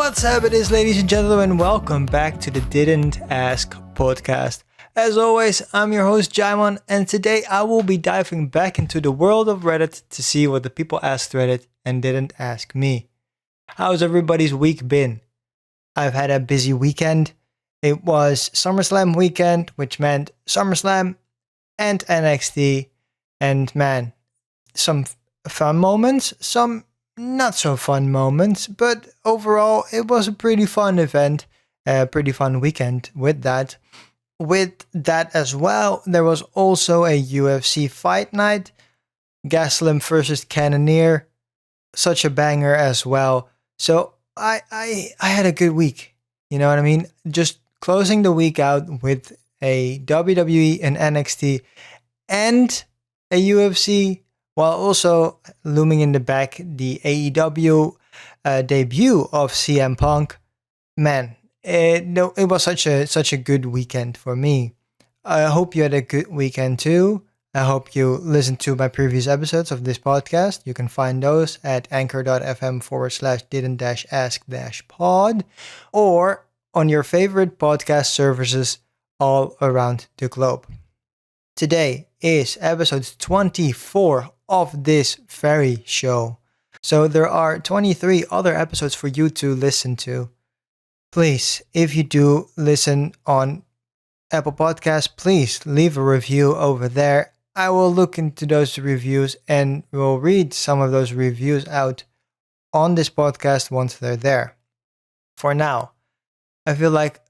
What's up, it is, ladies and gentlemen. Welcome back to the Didn't Ask podcast. As always, I'm your host Djimon, and today I will be diving back into the world of Reddit to see what the people asked Reddit and didn't ask me. How's everybody's week been? I've had a busy weekend. It was SummerSlam weekend, which meant SummerSlam and NXT, and man, some fun moments, some not so fun moments, but overall it was a pretty fun event, a pretty fun weekend with that. With that as well, there was also a UFC fight night, Gaslam versus Cannonier, such a banger as well. So I had a good week, you know what I mean? Just closing the week out with a WWE and NXT and a UFC, while also looming in the back the AEW debut of CM Punk. Man, it was such a good weekend for me. I hope you had a good weekend too. I hope you listened to my previous episodes of this podcast. You can find those at anchor.fm/didn't-ask-pod or on your favorite podcast services all around the globe. Today is episode 24 of this very show. So there are 23 other episodes for you to listen to. Please, if you do listen on Apple Podcasts, please leave a review over there. I will look into those reviews and will read some of those reviews out on this podcast once they're there. For now, I feel like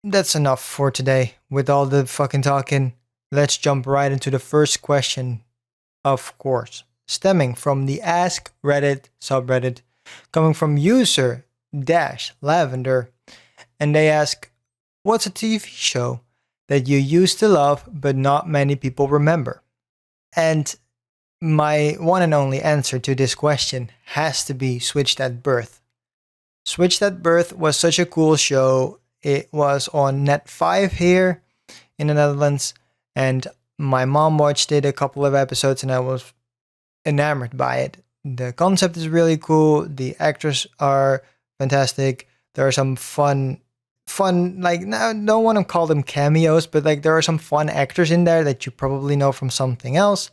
that's enough for today with all the fucking talking. Let's jump right into the first question, of course, stemming from the Ask Reddit subreddit, coming from user-lavender, and they ask, what's a TV show that you used to love but not many people remember? And my one and only answer to this question has to be Switched at Birth. Switched at Birth was such a cool show. It was on Net 5 here in the Netherlands, and my mom watched it a couple of episodes and I was enamored by it. The concept is really cool. The actors are fantastic. There are some fun, like, now I don't want to call them cameos, but like there are some fun actors in there that you probably know from something else.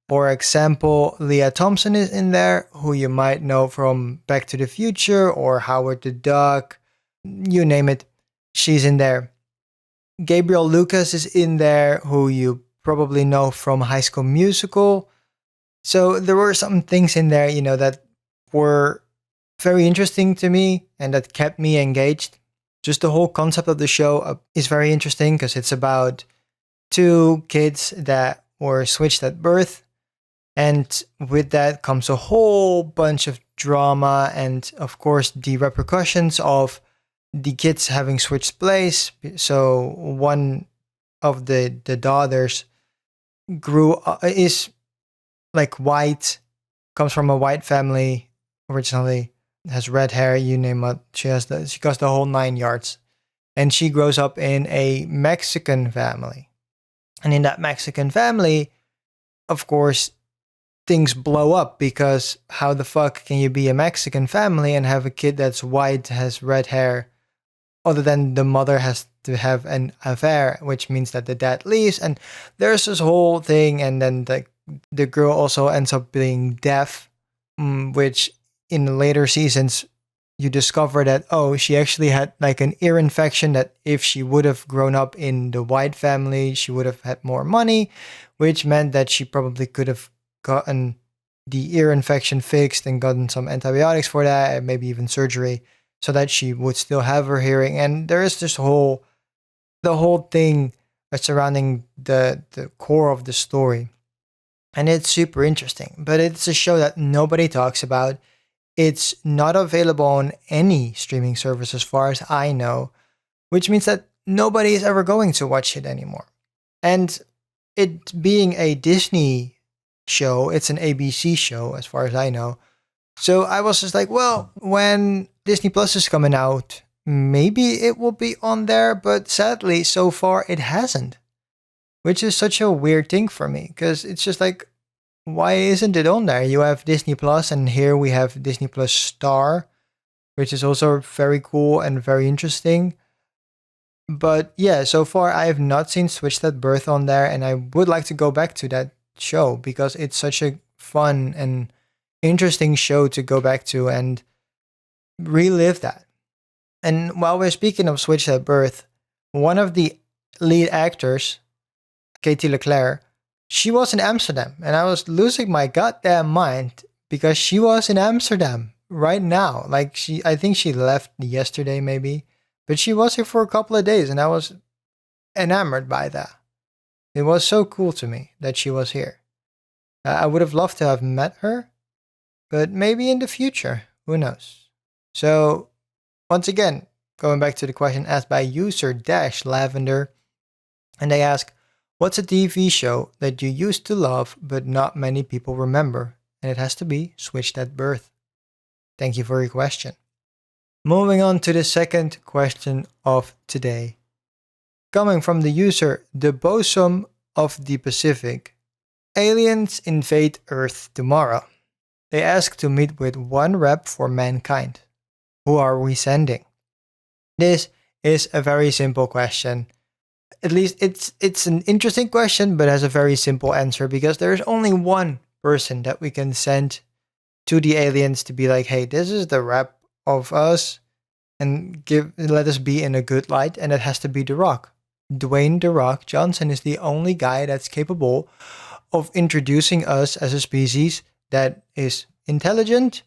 For example, Leah Thompson is in there, who you might know from Back to the Future or Howard the Duck. You name it, she's in there. Gabriel Lucas is in there, who you probably know from High School Musical. So there were some things in there, you know, that were very interesting to me and that kept me engaged. Just the whole concept of the show is very interesting because it's about two kids that were switched at birth. And with that comes a whole bunch of drama and, of course, the repercussions of the kids having switched place. So one of the daughters is like white, comes from a white family originally, has red hair, you name it. She goes the whole 9 yards. And she grows up in a Mexican family. And in that Mexican family, of course, things blow up because how the fuck can you be a Mexican family and have a kid that's white, has red hair, other than the mother has to have an affair, which means that the dad leaves, and there's this whole thing, and then the girl also ends up being deaf, which in the later seasons you discover that, oh, she actually had like an ear infection, that if she would have grown up in the white family, she would have had more money, which meant that she probably could have gotten the ear infection fixed and gotten some antibiotics for that, and maybe even surgery, so that she would still have her hearing. And there is the whole thing surrounding the core of the story. And it's super interesting, but it's a show that nobody talks about. It's not available on any streaming service as far as I know, which means that nobody is ever going to watch it anymore. And it being a Disney show, it's an ABC show as far as I know. So I was just like, well, when Disney Plus is coming out, maybe it will be on there, but sadly, so far it hasn't. Which is such a weird thing for me, because it's just like, why isn't it on there? You have Disney Plus, and here we have Disney Plus Star, which is also very cool and very interesting. But yeah, so far I have not seen Switched at Birth on there, and I would like to go back to that show because it's such a fun and interesting show to go back to and relive that. And while we're speaking of Switched at Birth, one of the lead actors, Katie Leclerc, she was in Amsterdam, and I was losing my goddamn mind because she was in Amsterdam right now. Like I think she left yesterday maybe, but she was here for a couple of days, and I was enamored by that. It was so cool to me that she was here. I would have loved to have met her, but maybe in the future, who knows? So, once again, going back to the question asked by user Dash Lavender, and they ask, what's a TV show that you used to love but not many people remember? And it has to be Switched at Birth. Thank you for your question. Moving on to the second question of today. Coming from the user The Bosom of the Pacific. Aliens invade Earth tomorrow. They ask to meet with one rep for mankind. Who are we sending? This is a very simple question. At least it's an interesting question, but has a very simple answer because there's only one person that we can send to the aliens to be like, hey, this is the rep of us, and let us be in a good light, and it has to be The Rock. Dwayne The Rock Johnson is the only guy that's capable of introducing us as a species that is intelligent,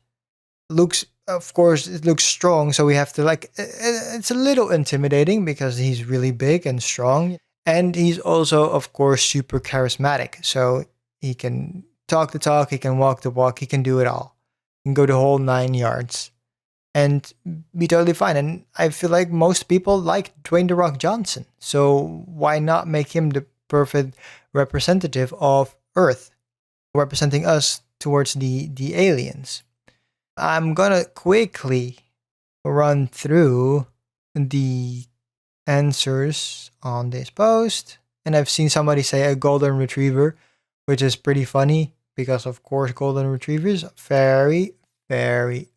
of course, it looks strong, so we have to it's a little intimidating because he's really big and strong, and he's also, of course, super charismatic, so he can talk the talk, he can walk the walk, he can do it all. He can go the whole 9 yards and be totally fine. And I feel like most people like Dwayne The Rock Johnson, so why not make him the perfect representative of Earth, representing us towards the aliens? I'm gonna quickly run through the answers on this post, and I've seen somebody say a golden retriever, which is pretty funny because, of course, golden retrievers are very, very,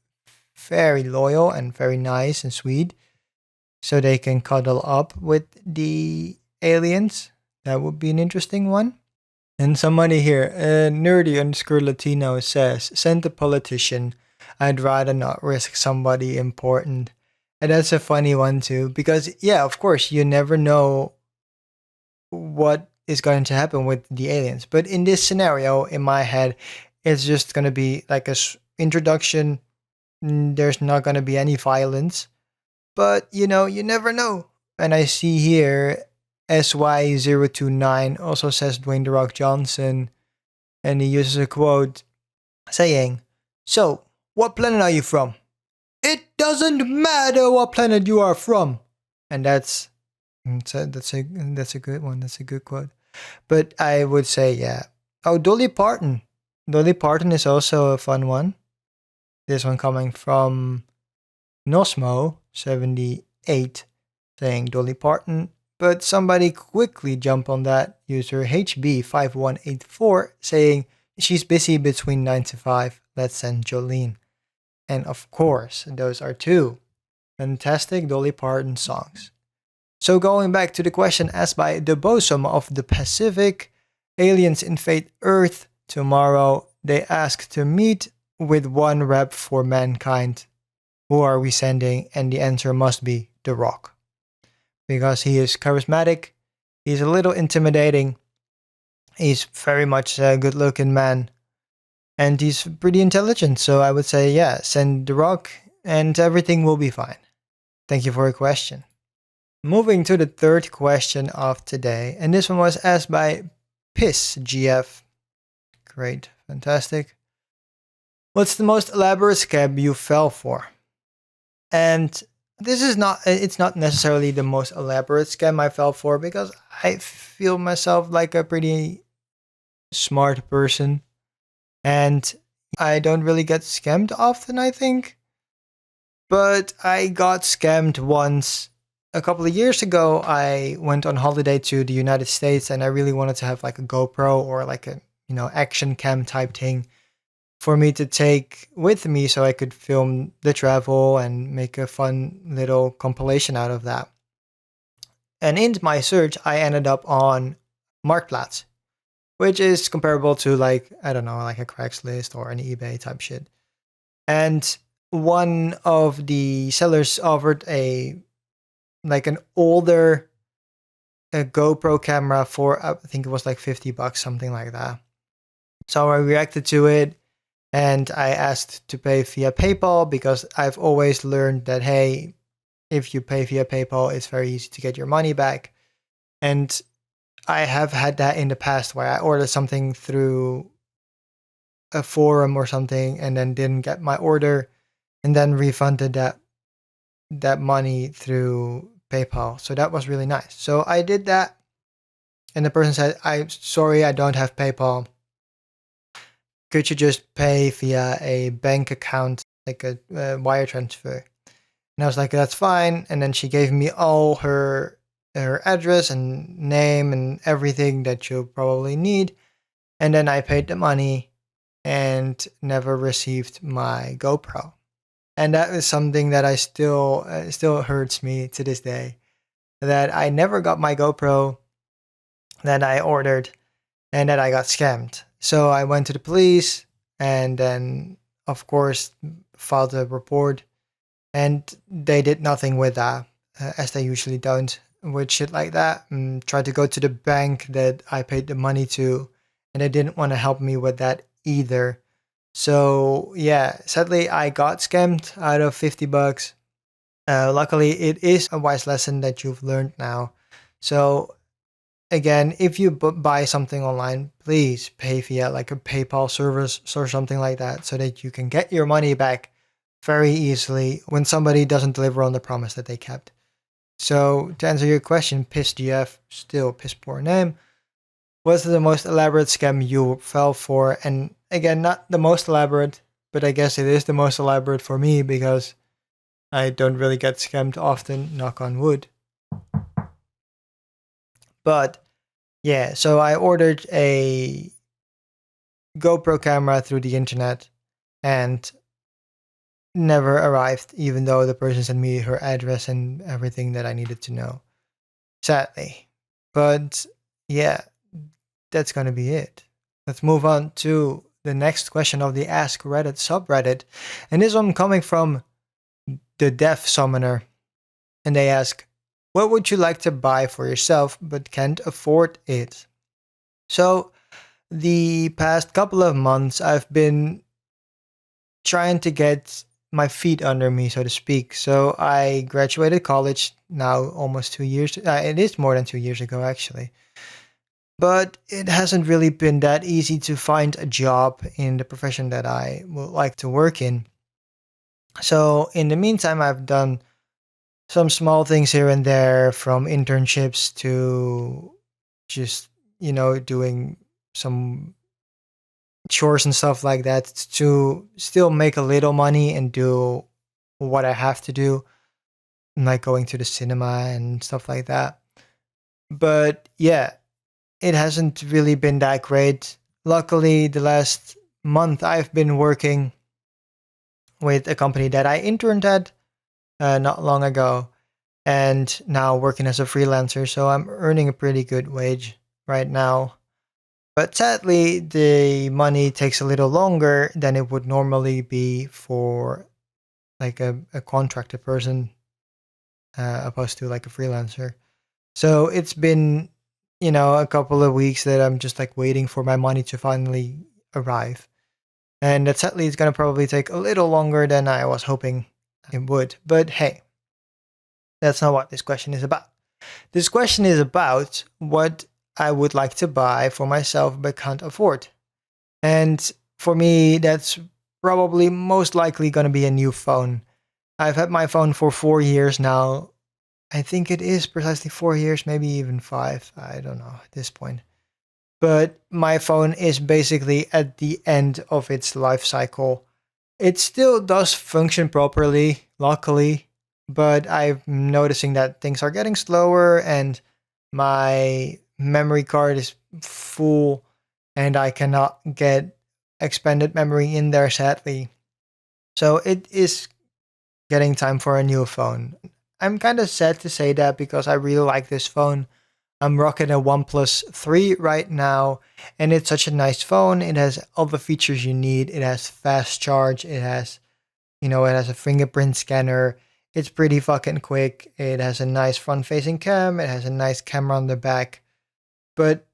very loyal and very nice and sweet, so they can cuddle up with the aliens. That would be an interesting one. And somebody here, nerdy_Latino, says, send a politician. I'd rather not risk somebody important. And that's a funny one too, because yeah, of course, you never know what is going to happen with the aliens. But in this scenario, in my head, it's just going to be like a introduction. There's not going to be any violence. But, you never know. And I see here, SY029 also says Dwayne The Rock Johnson. And he uses a quote saying, so, what planet are you from? It doesn't matter what planet you are from. And that's a good one. That's a good quote. But I would say, yeah. Oh, Dolly Parton. Dolly Parton is also a fun one. This one coming from Nosmo78 saying Dolly Parton. But somebody quickly jumped on that, user HB5184, saying she's busy between 9 to 5. Let's send Jolene. And of course, those are two fantastic Dolly Parton songs. So going back to the question asked by the Bosom of the Pacific, aliens invade Earth tomorrow. They ask to meet with one rep for mankind. Who are we sending? And the answer must be The Rock. Because he is charismatic, he's a little intimidating, he's very much a good-looking man, and he's pretty intelligent, so I would say, yeah, send The Rock, and everything will be fine. Thank you for your question. Moving to the third question of today, and this one was asked by PissGF. Great, fantastic. What's the most elaborate scam you fell for? And it's not necessarily the most elaborate scam I fell for because I feel myself like a pretty smart person and I don't really get scammed often, I think. But I got scammed once a couple of years ago. I went on holiday to the United States and I really wanted to have like a GoPro or like a, action cam type thing for me to take with me so I could film the travel and make a fun little compilation out of that. And in my search, I ended up on Marktplaats, which is comparable to like, I don't know, like a Craigslist or an eBay type shit. And one of the sellers offered an older a GoPro camera for I think it was like $50, something like that. So I reacted to it and I asked to pay via PayPal because I've always learned that, hey, if you pay via PayPal, it's very easy to get your money back. And I have had that in the past where I ordered something through a forum or something and then didn't get my order and then refunded that money through PayPal. So that was really nice. So I did that and the person said, "I'm sorry, I don't have PayPal. Could you just pay via a bank account, like a wire transfer?" And I was like, "That's fine." And then she gave me all her address and name and everything that you'll probably need. And then I paid the money and never received my GoPro. And that is something that I still hurts me to this day. That I never got my GoPro that I ordered and that I got scammed. So I went to the police and then, of course, filed a report. And they did nothing with that, as they usually don't with shit like that. Tried to go to the bank that I paid the money to, and they didn't want to help me with that either. So yeah, sadly I got scammed out of $50. Luckily, it is a wise lesson that you've learned now. So again, if you buy something online, please pay via like a PayPal service or something like that so that you can get your money back very easily when somebody doesn't deliver on the promise that they kept. So to answer your question, Piss GF, still piss poor name, was the most elaborate scam you fell for? And again, not the most elaborate, but I guess it is the most elaborate for me because I don't really get scammed often, knock on wood. But yeah, so I ordered a GoPro camera through the internet and never arrived, even though the person sent me her address and everything that I needed to know. Sadly. But yeah, that's gonna be it. Let's move on to the next question of the Ask Reddit subreddit. And this one coming from the Deaf Summoner. And they ask, what would you like to buy for yourself but can't afford it? So, the past couple of months, I've been trying to get my feet under me, so to speak. So, I graduated college now almost 2 years. It is more than 2 years ago, actually. But it hasn't really been that easy to find a job in the profession that I would like to work in. So, in the meantime, I've done some small things here and there, from internships to just, doing some chores and stuff like that to still make a little money and do what I have to do, like going to the cinema and stuff like that. But yeah, it hasn't really been that great. Luckily, the last month I've been working with a company that I interned at not long ago, and now working as a freelancer. So I'm earning a pretty good wage right now. But sadly, the money takes a little longer than it would normally be for like a contracted person, opposed to like a freelancer. So it's been, a couple of weeks that I'm just like waiting for my money to finally arrive. And that sadly is going to probably take a little longer than I was hoping it would. But hey, that's not what this question is about. This question is about what I would like to buy for myself but can't afford. And for me, that's probably most likely going to be a new phone. I've had my phone for 4 years now. I think it is precisely 4 years, maybe even 5. I don't know at this point. But my phone is basically at the end of its life cycle. It still does function properly, luckily, but I'm noticing that things are getting slower and my memory card is full and I cannot get expanded memory in there, sadly. So it is getting time for a new phone. I'm kind of sad to say that because I really like this phone. I'm rocking a OnePlus 3 right now, and it's such a nice phone. It has all the features you need. It has fast charge. It has, it has a fingerprint scanner. It's pretty fucking quick. It has a nice front-facing cam. It has a nice camera on the back. But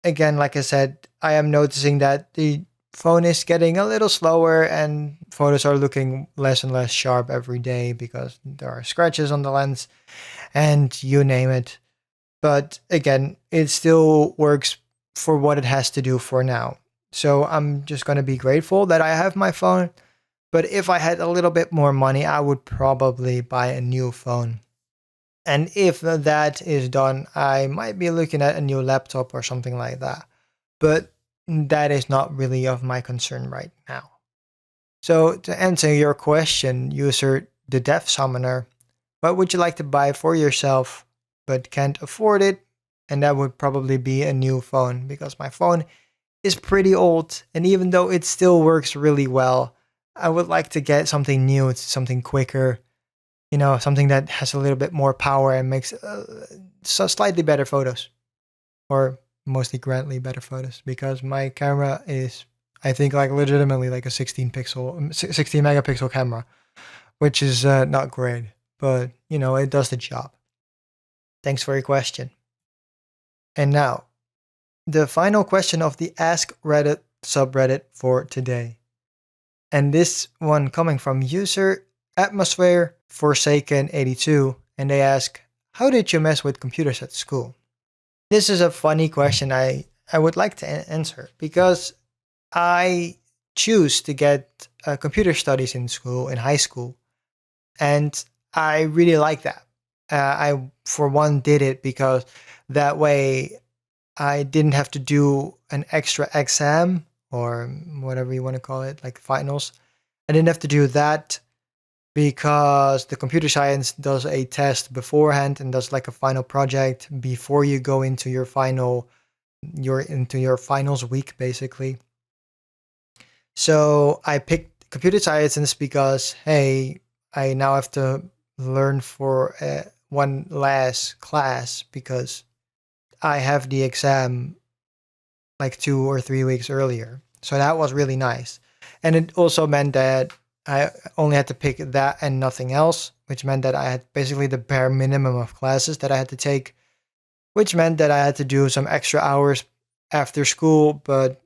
again, like I said, I am noticing that the phone is getting a little slower and photos are looking less and less sharp every day because there are scratches on the lens and you name it. But again, it still works for what it has to do for now. So I'm just going to be grateful that I have my phone. But if I had a little bit more money, I would probably buy a new phone. And if that is done, I might be looking at a new laptop or something like that. But that is not really of my concern right now. So to answer your question, user the Death Summoner, what would you like to buy for yourself but can't afford it? And that would probably be a new phone because my phone is pretty old. And even though it still works really well, I would like to get something new, something quicker, something that has a little bit more power and makes slightly better photos, or mostly grandly better photos, because my camera is, I think, like legitimately like a 16 megapixel camera, which is not great, but it does the job. Thanks for your question. And now, the final question of the Ask Reddit subreddit for today. And this one coming from user Atmosphere Forsaken 82, and they ask, how did you mess with computers at school? This is a funny question I would like to answer because I choose to get computer studies in high school, and I really like that. I, for one, did it because that way I didn't have to do an extra exam or whatever you want to call it, like finals. I didn't have to do that because the computer science does a test beforehand and does like a final project before you go into your finals week, basically. So I picked computer science because, hey, I now have to learn for one last class because I have the exam like 2 or 3 weeks earlier. So that was really nice. And it also meant that I only had to pick that and nothing else, which meant that I had basically the bare minimum of classes that I had to take, which meant that I had to do some extra hours after school, but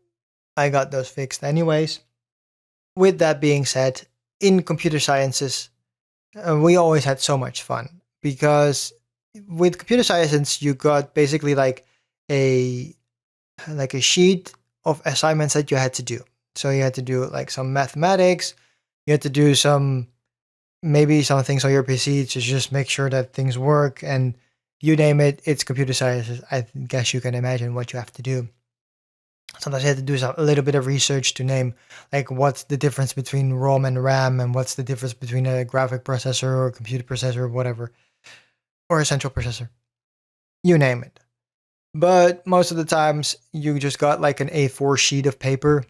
I got those fixed anyways. With that being said, in computer sciences, we always had so much fun because with computer science, you got basically like a sheet of assignments that you had to do. So you had to do like some mathematics, you had to do maybe some things on your PC to just make sure that things work, and you name it, it's computer science. I guess you can imagine what you have to do. Sometimes you have to do a little bit of research to name like what's the difference between ROM and RAM, and what's the difference between a graphic processor or a computer processor or whatever, or a central processor. You name it. But most of the times you just got like an A4 sheet of paper,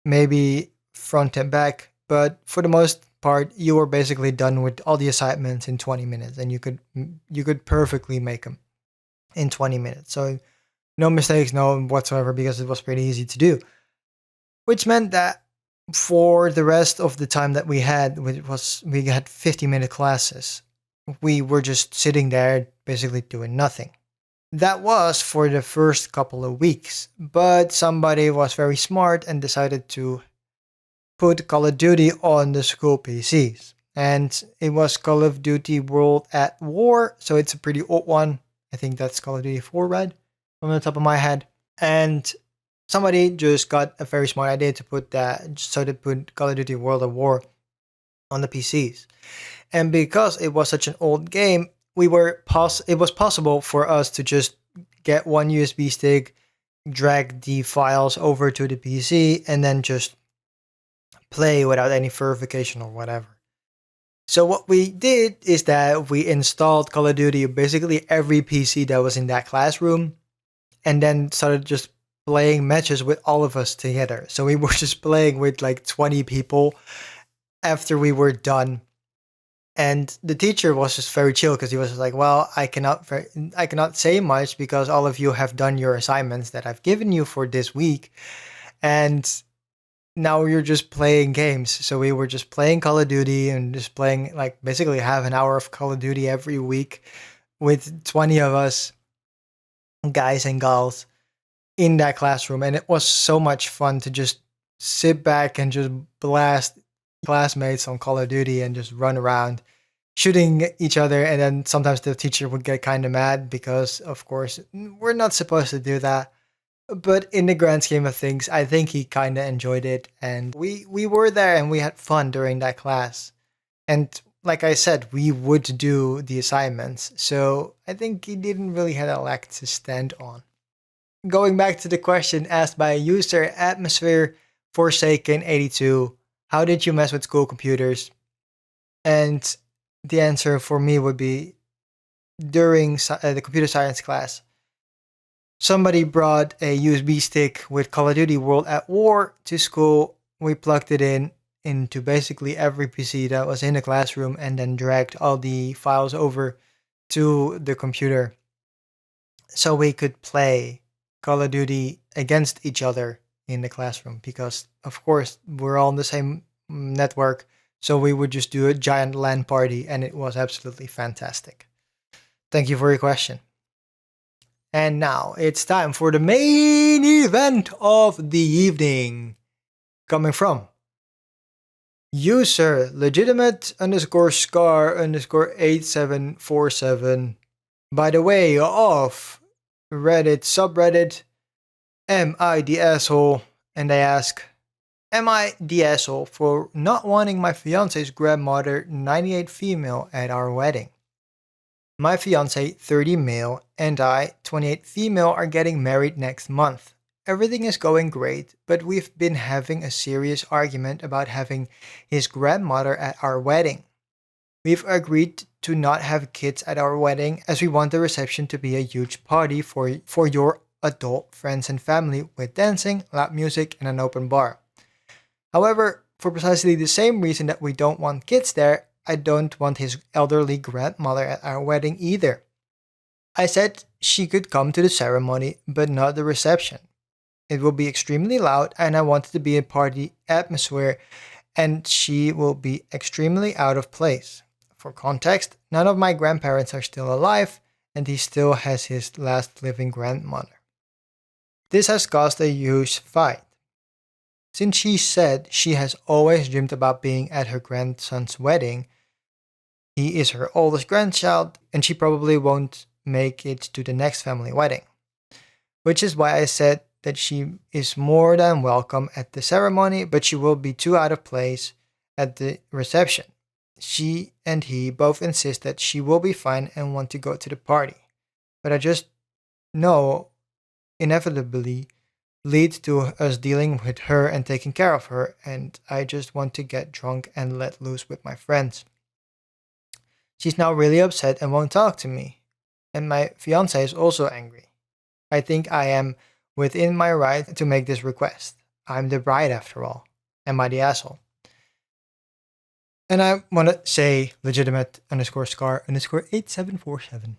maybe front and back. But for the most part, you were basically done with all the assignments in 20 minutes, and you could perfectly make them in 20 minutes. So no mistakes, no whatsoever, because it was pretty easy to do. Which meant that for the rest of the time that we had 50-minute classes, we were just sitting there basically doing nothing. That was for the first couple of weeks, but somebody was very smart and decided to put Call of Duty on the school PCs. And it was Call of Duty World at War, so it's a pretty old one. I think that's Call of Duty 4 Red from the top of my head. And somebody just got a very smart idea to put Call of Duty World at War on the PCs. And because it was such an old game, it was possible for us to just get one USB stick, drag the files over to the PC, and then just play without any verification or whatever. So what we did is that we installed Call of Duty basically every PC that was in that classroom, and then started just playing matches with all of us together. So we were just playing with like 20 people after we were done. And the teacher was just very chill because he was just like, "Well, I cannot say much because all of you have done your assignments that I've given you for this week, and now you're just playing games." So we were just playing Call of Duty and just playing like basically half an hour of Call of Duty every week with 20 of us, guys and gals, in that classroom. And it was so much fun to just sit back and just blast classmates on Call of Duty and just run around shooting each other. And then sometimes the teacher would get kind of mad because, of course, we're not supposed to do that. But in the grand scheme of things, I think he kind of enjoyed it. And we were there and we had fun during that class. And like I said, we would do the assignments. So I think he didn't really have a leg to stand on. Going back to the question asked by a user, Atmosphere Forsaken 82, how did you mess with school computers? And the answer for me would be during the computer science class. Somebody brought a USB stick with Call of Duty World at War to school. We plugged it into basically every PC that was in the classroom and then dragged all the files over to the computer so we could play Call of Duty against each other in the classroom because, of course, we're all on the same network. So we would just do a giant LAN party and it was absolutely fantastic. Thank you for your question. And now it's time for the main event of the evening. Coming from user legitimate underscore scar underscore 8747. By the way of Reddit subreddit, am I the asshole? And they ask, am I the asshole for not wanting my fiance's grandmother, 98 female, at our wedding? My fiance, 30 male, and I, 28 female, are getting married next month. Everything is going great, but we've been having a serious argument about having his grandmother at our wedding. We've agreed to not have kids at our wedding as we want the reception to be a huge party for your adult friends and family with dancing, loud music, and an open bar. However, for precisely the same reason that we don't want kids there, I don't want his elderly grandmother at our wedding either. I said she could come to the ceremony, but not the reception. It will be extremely loud, and I want it to be a party atmosphere, and she will be extremely out of place. For context, none of my grandparents are still alive, and he still has his last living grandmother. This has caused a huge fight. Since she said she has always dreamed about being at her grandson's wedding, he is her oldest grandchild, and she probably won't make it to the next family wedding. Which is why I said that she is more than welcome at the ceremony, but she will be too out of place at the reception. She and he both insist that she will be fine and want to go to the party. But I just know inevitably leads to us dealing with her and taking care of her, and I just want to get drunk and let loose with my friends. She's now really upset and won't talk to me. And my fiance is also angry. I think I am within my right to make this request. I'm the bride after all. Am I the asshole? And I want to say legitimate underscore scar underscore 8747.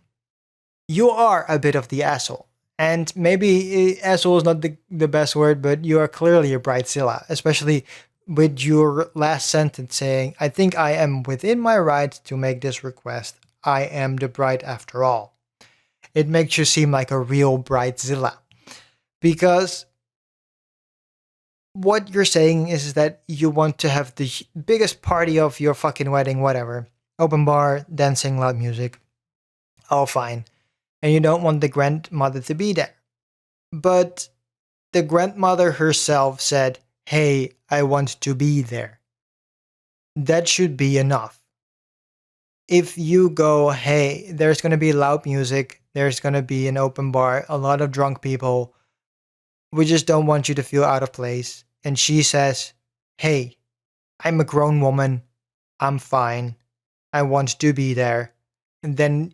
You are a bit of the asshole. And maybe asshole is not the best word, but you are clearly a bridezilla, especially with your last sentence saying, I think I am within my right to make this request. I am the bride after all. It makes you seem like a real bridezilla. Because what you're saying is that you want to have the biggest party of your fucking wedding, whatever. Open bar, dancing, loud music. All fine. And you don't want the grandmother to be there. But the grandmother herself said, hey, I want to be there. That should be enough. If you go, hey, there's going to be loud music, there's going to be an open bar, a lot of drunk people, we just don't want you to feel out of place. And she says, hey, I'm a grown woman, I'm fine, I want to be there. And then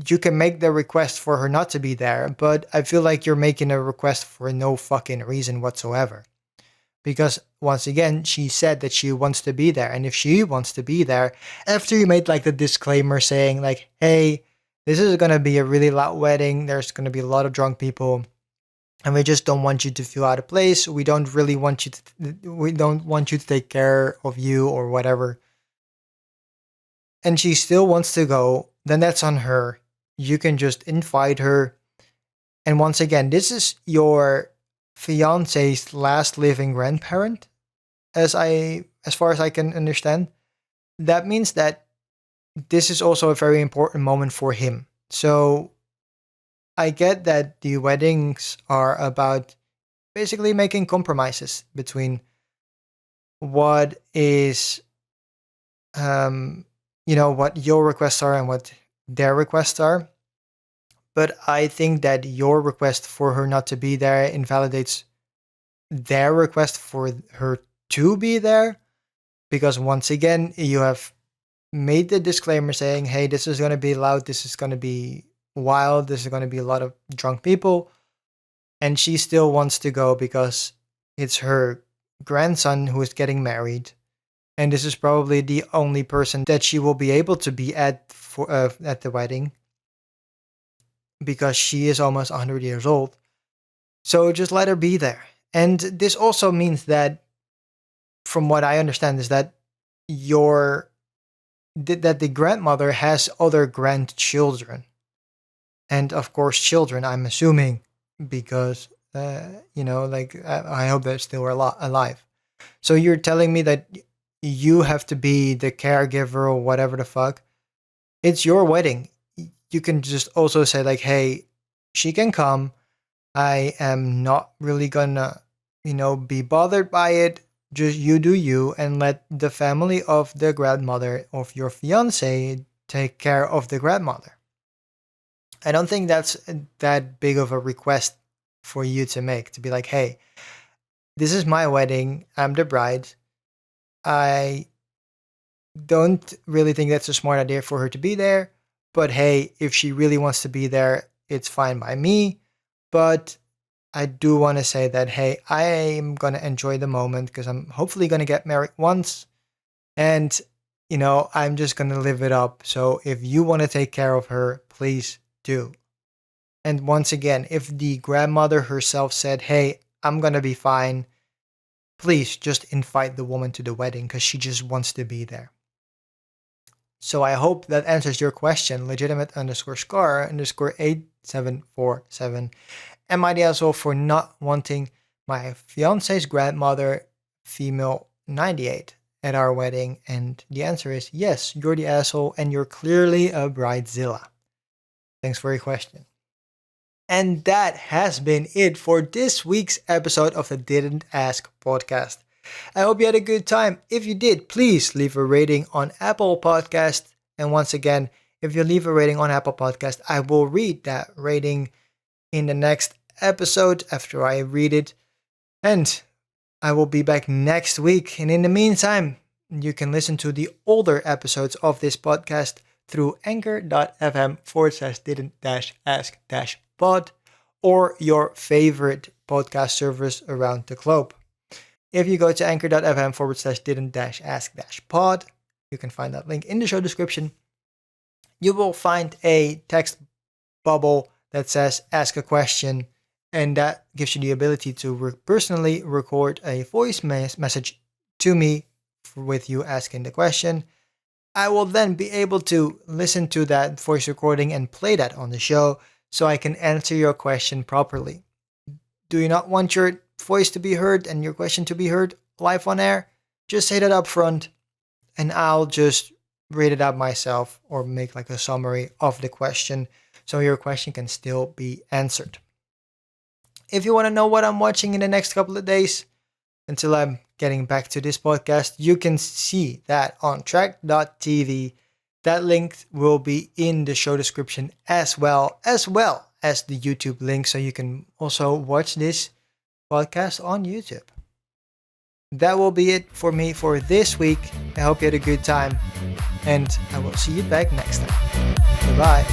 you can make the request for her not to be there, but I feel like you're making a request for no fucking reason whatsoever. Because once again, she said that she wants to be there. And if she wants to be there, after you made like the disclaimer saying like, hey, this is going to be a really loud wedding. There's going to be a lot of drunk people. And we just don't want you to feel out of place. We don't really want you we don't want you to take care of you or whatever. And she still wants to go, then that's on her. You can just invite her. And once again, this is your fiance's last living grandparent, as far as I can understand. That means that this is also a very important moment for him. So I get that the weddings are about basically making compromises between what is what your requests are and what their requests are. But I think that your request for her not to be there invalidates their request for her to be there. Because once again, you have made the disclaimer saying, hey, this is going to be loud, this is going to be wild, this is going to be a lot of drunk people. And she still wants to go because it's her grandson who is getting married. And this is probably the only person that she will be able to be at the wedding, because she is almost 100 years old. So just let her be there. And this also means that, from what I understand, is that that the grandmother has other grandchildren. And of course, children, I'm assuming, because, I hope they're still alive. So you're telling me that you have to be the caregiver or whatever the fuck. It's your wedding. You can just also say like, hey, she can come. I am not really gonna, be bothered by it. Just you do you, and let the family of the grandmother of your fiance take care of the grandmother. I don't think that's that big of a request for you to make, to be like, hey, this is my wedding. I'm the bride. I don't really think that's a smart idea for her to be there. But hey, if she really wants to be there, it's fine by me. But I do want to say that, hey, I'm going to enjoy the moment because I'm hopefully going to get married once. And, I'm just going to live it up. So if you want to take care of her, please do. And once again, if the grandmother herself said, hey, I'm going to be fine, please just invite the woman to the wedding because she just wants to be there. So I hope that answers your question, legitimate_scar_8747. Am I the asshole for not wanting my fiance's grandmother, female 98, at our wedding? And the answer is yes, you're the asshole and you're clearly a bridezilla. Thanks for your question. And that has been it for this week's episode of the Didn't Ask podcast. I hope you had a good time. If you did, please leave a rating on Apple Podcast. And once again, if you leave a rating on Apple Podcast, I will read that rating in the next episode after I read it. And I will be back next week. And in the meantime, you can listen to the older episodes of this podcast through anchor.fm/didn't-ask-pod or your favorite podcast service around the globe. If you go to anchor.fm/didn't-ask-pod, you can find that link in the show description. You will find a text bubble that says ask a question, and that gives you the ability to personally record a voice message to me with you asking the question. I will then be able to listen to that voice recording and play that on the show so I can answer your question properly. Do you not want your voice to be heard and your question to be heard live on air? Just say that up front and I'll just read it out myself or make like a summary of the question so your question can still be answered. If you want to know what I'm watching in the next couple of days until I'm getting back to this podcast, you can see that on track.tv. That link will be in the show description as well as the YouTube link, so you can also watch this podcast on YouTube. That will be it for me for this week. I hope you had a good time. and I will see you back next time. Goodbye.